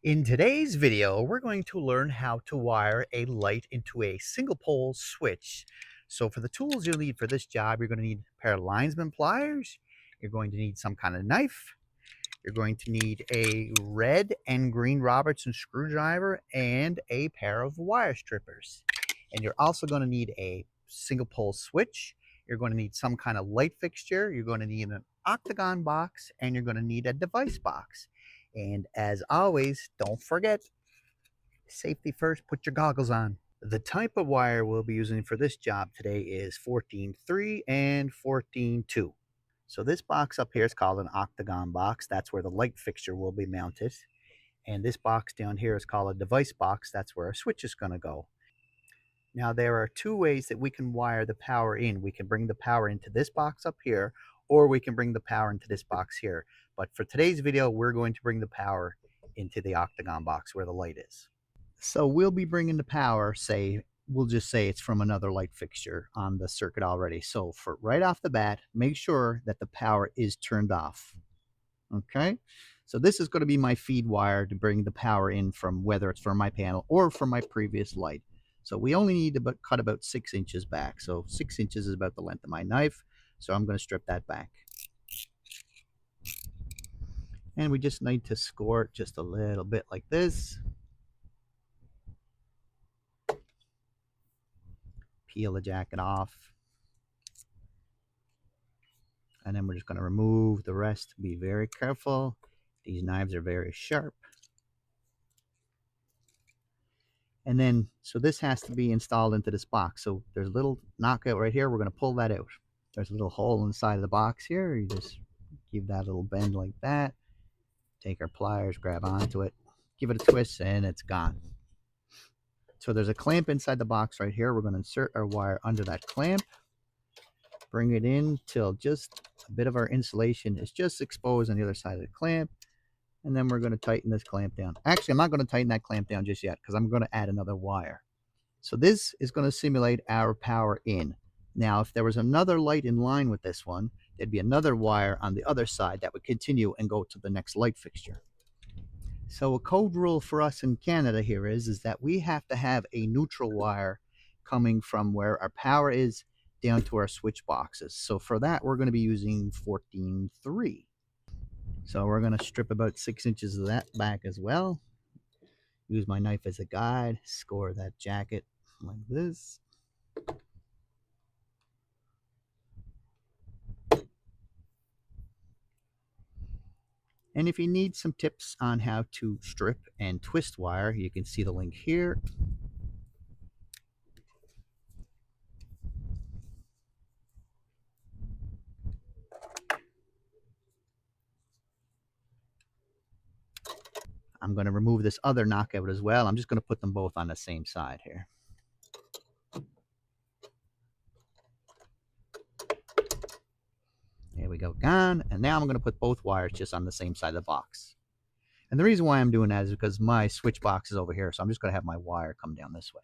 In today's video, we're going to learn how to wire a light into a single pole switch. So for the tools you'll need for this job, you're going to need a pair of linesman pliers. You're going to need some kind of knife. You're going to need a red and green Robertson screwdriver and a pair of wire strippers. And you're also going to need a single pole switch. You're going to need some kind of light fixture. You're going to need an octagon box, and you're going to need a device box. And as always, don't forget, safety first, put your goggles on. The type of wire we'll be using for this job today is 14.3 and 14.2. So this box up here is called an octagon box. That's where the light fixture will be mounted. And this box down here is called a device box. That's where a switch is going to go. Now there are two ways that we can wire the power in. We can bring the power into this box up here, or we can bring the power into this box here. But for today's video, we're going to bring the power into the octagon box where the light is. So we'll be bringing the power, we'll just say it's from another light fixture on the circuit already. So for right off the bat, make sure that the power is turned off. Okay, so this is going to be my feed wire to bring the power in from, whether it's from my panel or from my previous light. So we only need to cut about 6 inches back. So 6 inches is about the length of my knife. So I'm going to strip that back. And we just need to score it just a little bit like this. Peel the jacket off. And then we're just going to remove the rest. Be very careful. These knives are very sharp. And then, so this has to be installed into this box. So there's a little knockout right here. We're going to pull that out. There's a little hole inside of the box here. You just give that a little bend like that. Take our pliers, grab onto it, give it a twist, and it's gone. So there's a clamp inside the box right here. We're going to insert our wire under that clamp. Bring it in till just a bit of our insulation is just exposed on the other side of the clamp. And then we're going to tighten this clamp down. Actually, I'm not going to tighten that clamp down just yet because I'm going to add another wire. So this is going to simulate our power in. Now, if there was another light in line with this one, there'd be another wire on the other side that would continue and go to the next light fixture. So a code rule for us in Canada here is that we have to have a neutral wire coming from where our power is down to our switch boxes. So for that, we're going to be using 14.3. So we're going to strip about 6 inches of that back as well. Use my knife as a guide, score that jacket like this. And if you need some tips on how to strip and twist wire, you can see the link here. I'm going to remove this other knockout as well. I'm just going to put them both on the same side here. There we go, gone. And now I'm going to put both wires just on the same side of the box. And the reason why I'm doing that is because my switch box is over here. So I'm just going to have my wire come down this way.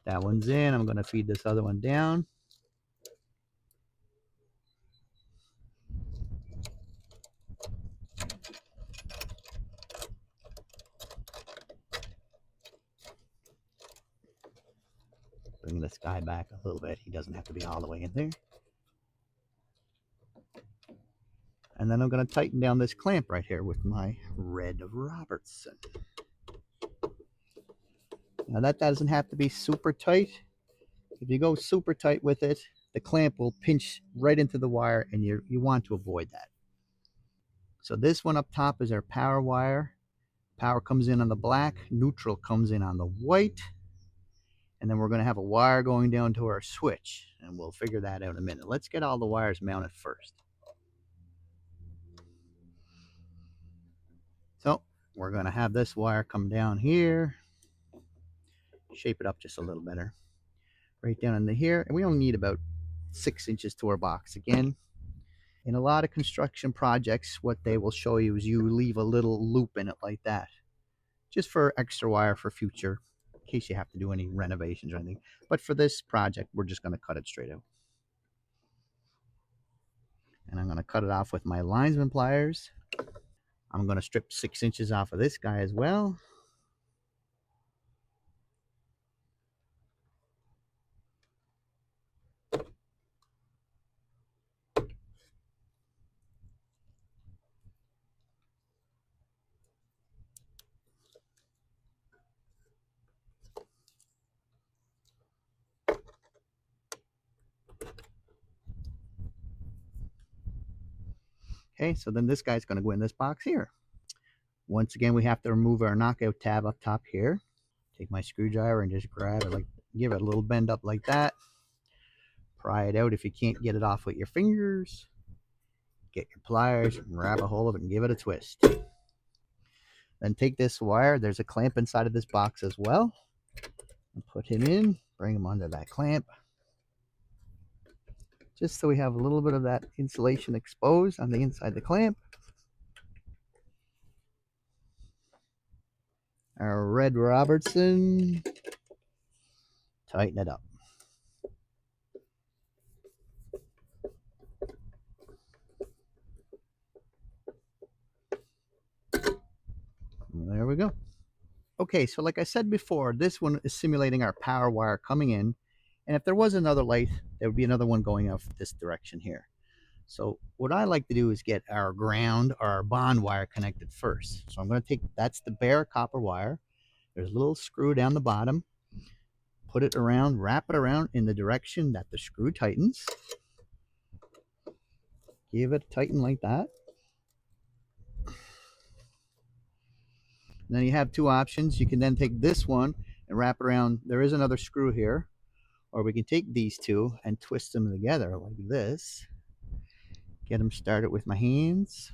That one's in. I'm going to feed this other one down. Bring this guy back a little bit. He doesn't have to be all the way in there. And then I'm going to tighten down this clamp right here with my red Robertson. Now that doesn't have to be super tight. If you go super tight with it, the clamp will pinch right into the wire, and you want to avoid that. So this one up top is our power wire. Power comes in on the black, neutral comes in on the white. And then we're going to have a wire going down to our switch, and we'll figure that out in a minute. Let's get all the wires mounted first. So we're going to have this wire come down here, shape it up just a little better, right down into here. And we only need about 6 inches to our box. Again, in a lot of construction projects, what they will show you is you leave a little loop in it like that, just for extra wire for future, in case you have to do any renovations or anything. But for this project, we're just going to cut it straight out. And I'm going to cut it off with my linesman pliers. I'm going to strip 6 inches off of this guy as well. Okay, so then this guy's going to go in this box here. Once again, we have to remove our knockout tab up top here. Take my screwdriver and just grab it, like give it a little bend up like that. Pry it out if you can't get it off with your fingers. Get your pliers, grab a hold of it, and give it a twist. Then take this wire. There's a clamp inside of this box as well. And put him in, bring him under that clamp. Just so we have a little bit of that insulation exposed on the inside of the clamp. Our red Robertson. Tighten it up. There we go. Okay, so like I said before, this one is simulating our power wire coming in. And if there was another light, there would be another one going off this direction here. So what I like to do is get our ground or our bond wire connected first. So I'm going to take, that's the bare copper wire. There's a little screw down the bottom. Put it around, wrap it around in the direction that the screw tightens. Give it tighten like that. And then you have two options. You can then take this one and wrap it around. There is another screw here. Or we can take these two and twist them together like this. Get them started with my hands.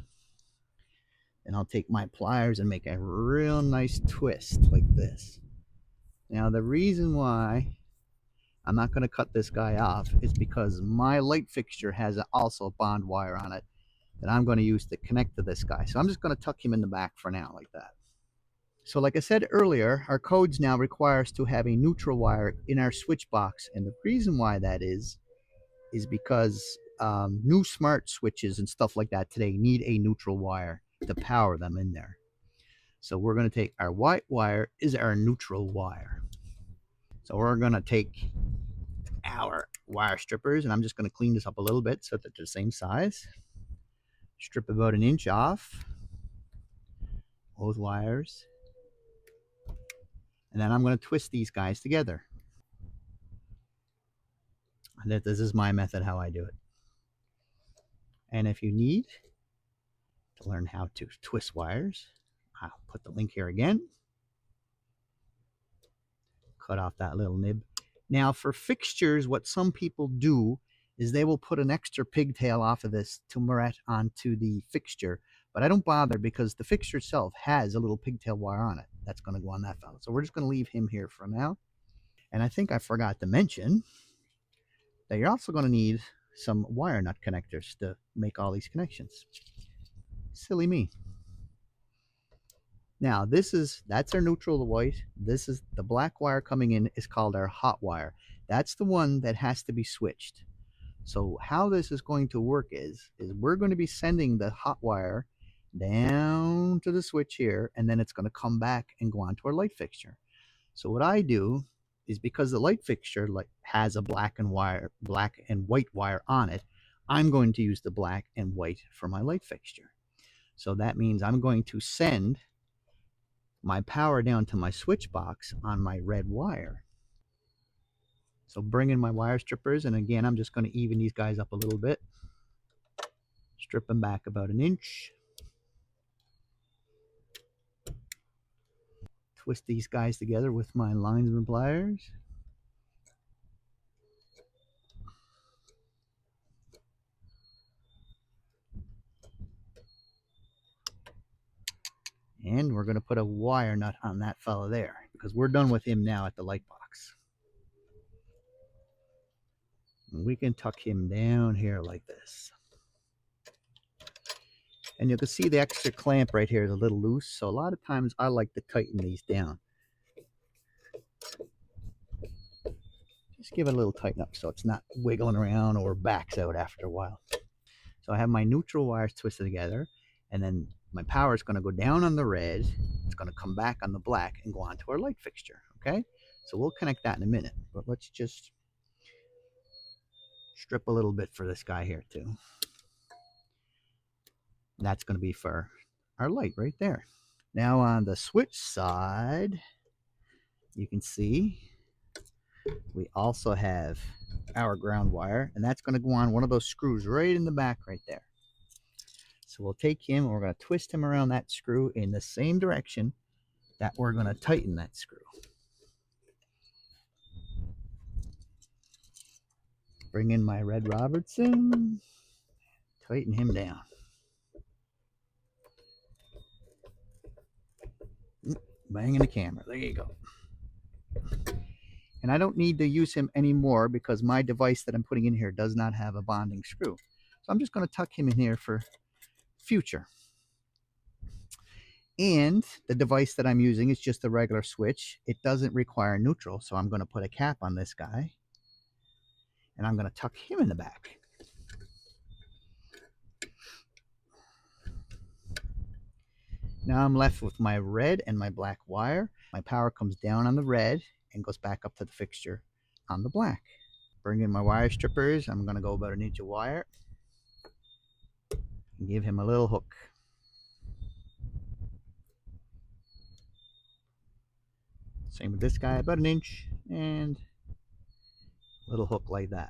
And I'll take my pliers and make a real nice twist like this. Now the reason why I'm not going to cut this guy off is because my light fixture has also a bond wire on it that I'm going to use to connect to this guy. So I'm just going to tuck him in the back for now like that. So like I said earlier, our codes now require us to have a neutral wire in our switch box. And the reason why that is because new smart switches and stuff like that today need a neutral wire to power them in there. So we're going to take our white wire is our neutral wire. So we're going to take our wire strippers, and I'm just going to clean this up a little bit so that they're the same size. Strip about 1 inch off both wires. And then I'm going to twist these guys together. And this is my method how I do it. And if you need to learn how to twist wires, I'll put the link here again. Cut off that little nib. Now for fixtures, what some people do is they will put an extra pigtail off of this tumeret onto the fixture. But I don't bother because the fixture itself has a little pigtail wire on it. That's going to go on that fellow. So we're just going to leave him here for now. And I think I forgot to mention that you're also going to need some wire nut connectors to make all these connections. Silly me. Now that's our neutral white. This is the black wire coming in is called our hot wire. That's the one that has to be switched. So how this is going to work is we're going to be sending the hot wire down to the switch here, and then it's going to come back and go onto our light fixture. So what I do is, because the light fixture has a black and white wire on it, I'm going to use the black and white for my light fixture. So that means I'm going to send my power down to my switch box on my red wire. So bring in my wire strippers, and again, I'm just going to even these guys up a little bit. Strip them back about 1 inch. Twist these guys together with my linesman pliers. And we're going to put a wire nut on that fella there, because we're done with him now at the light box. And we can tuck him down here like this. And you can see the extra clamp right here is a little loose, so a lot of times I like to tighten these down. Just give it a little tighten up so it's not wiggling around or backs out after a while. So I have my neutral wires twisted together, and then My power is going to go down on the red. It's going to come back on the black and go on to our light fixture. Okay, so we'll connect that in a minute, but let's just strip a little bit for this guy here too. That's going to be for our light right there. Now on the switch side, you can see we also have our ground wire, and that's going to go on one of those screws right in the back right there. So we'll take him and we're going to twist him around that screw in the same direction that we're going to tighten that screw. Bring in my Red Robertson, tighten him down. Banging the camera. There you go. And I don't need to use him anymore because my device that I'm putting in here does not have a bonding screw. So I'm just going to tuck him in here for future. And the device that I'm using is just a regular switch. It doesn't require neutral, so I'm going to put a cap on this guy. And I'm going to tuck him in the back. Now I'm left with my red and my black wire. My power comes down on the red and goes back up to the fixture on the black. Bring in my wire strippers. I'm going to go about an inch of wire and give him a little hook. Same with this guy, about an inch, and a little hook like that.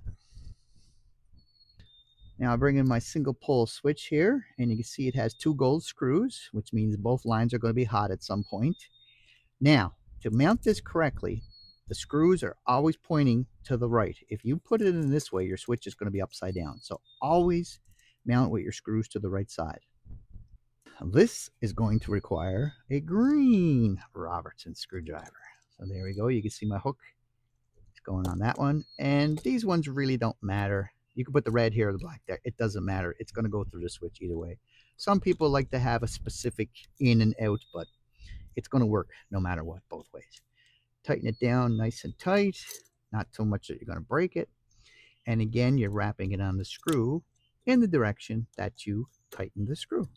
Now I bring in my single pole switch here, and you can see it has 2 gold screws, which means both lines are going to be hot at some point. Now, to mount this correctly, the screws are always pointing to the right. If you put it in this way, your switch is going to be upside down. So always mount with your screws to the right side. This is going to require a green Robertson screwdriver. So there we go. You can see my hook is going on that one. And these ones really don't matter. You can put the red here or the black there. It doesn't matter. It's going to go through the switch either way. Some people like to have a specific in and out, but it's going to work no matter what, both ways. Tighten it down nice and tight, not so much that you're going to break it. And again, you're wrapping it on the screw in the direction that you tighten the screw.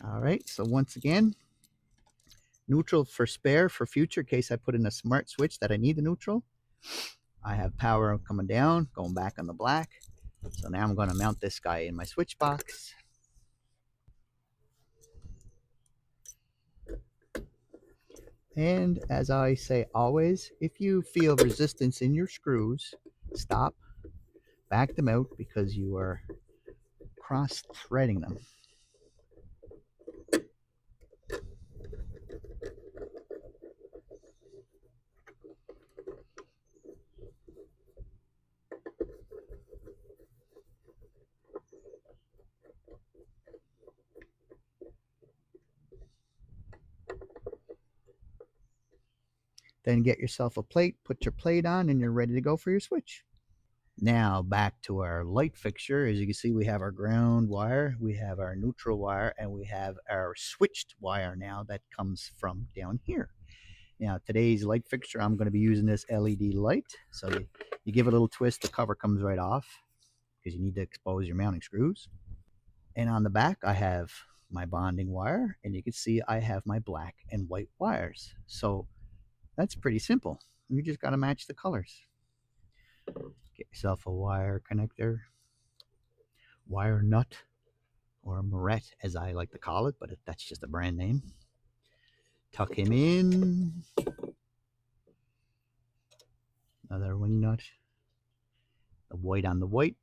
All right, so once again, neutral for spare for future in case I put in a smart switch that I need the neutral. I have power coming down, going back on the black. So now I'm going to mount this guy in my switch box. And as I say always, if you feel resistance in your screws, stop, back them out because you are cross-threading them. Then get yourself a plate, put your plate on, and you're ready to go for your switch. Now back to our light fixture. As you can see, we have our ground wire, we have our neutral wire, and we have our switched wire now that comes from down here. Now today's light fixture, I'm going to be using this LED light. So you give it a little twist, the cover comes right off because you need to expose your mounting screws. And on the back, I have my bonding wire, and you can see I have my black and white wires. So that's pretty simple. You just got to match the colors. Get yourself a wire connector, wire nut, or Moret as I like to call it, but that's just a brand name. Tuck him in. Another wing nut. The white on the white.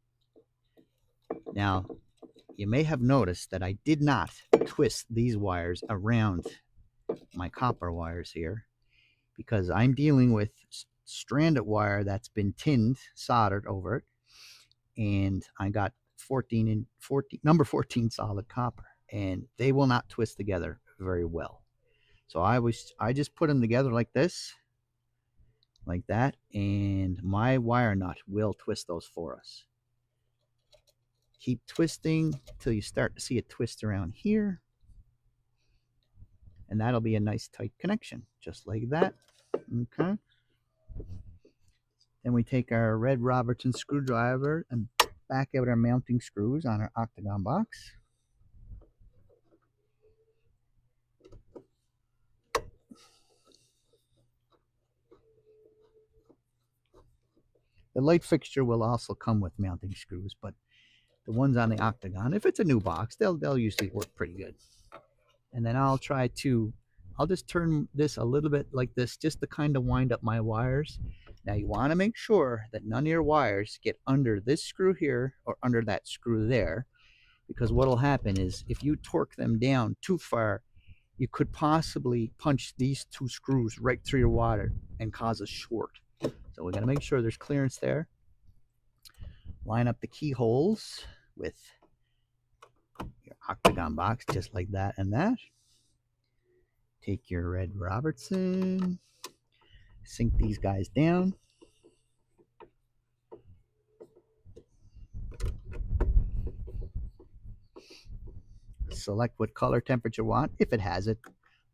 Now, you may have noticed that I did not twist these wires around my copper wires here because I'm dealing with stranded wire that's been tinned, soldered over it, and I got 14 number 14 solid copper, and they will not twist together very well. So I just put them together like this, like that, and my wire nut will twist those for us. Keep twisting till you start to see it twist around here, and that'll be a nice tight connection, just like that. Okay. Then we take our red Robertson screwdriver and back out our mounting screws on our octagon box. The light fixture will also come with mounting screws, but the ones on the octagon, if it's a new box, they'll usually work pretty good. And then I'll just turn this a little bit like this just to kind of wind up my wires. Now you want to make sure that none of your wires get under this screw here or under that screw there, because what will happen is if you torque them down too far, you could possibly punch these two screws right through your wire and cause a short. So we got to make sure there's clearance there. Line up the keyholes with your octagon box just like that and that. Take your red Robertson, sink these guys down. Select what color temperature you want, if it has it.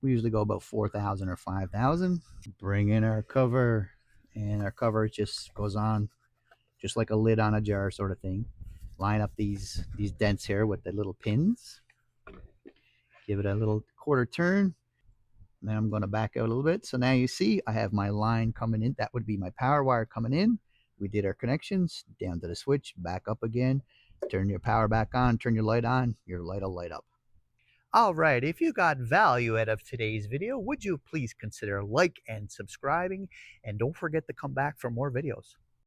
We usually go about 4,000 or 5,000. Bring in our cover, and our cover just goes on just like a lid on a jar sort of thing. Line up these dents here with the little pins. Give it a little quarter turn. Then I'm going to back out a little bit. So now you see I have my line coming in. That would be my power wire coming in. We did our connections down to the switch, back up again. Turn your power back on, turn your light on, your light will light up. All right, if you got value out of today's video, would you please consider like and subscribing, and don't forget to come back for more videos.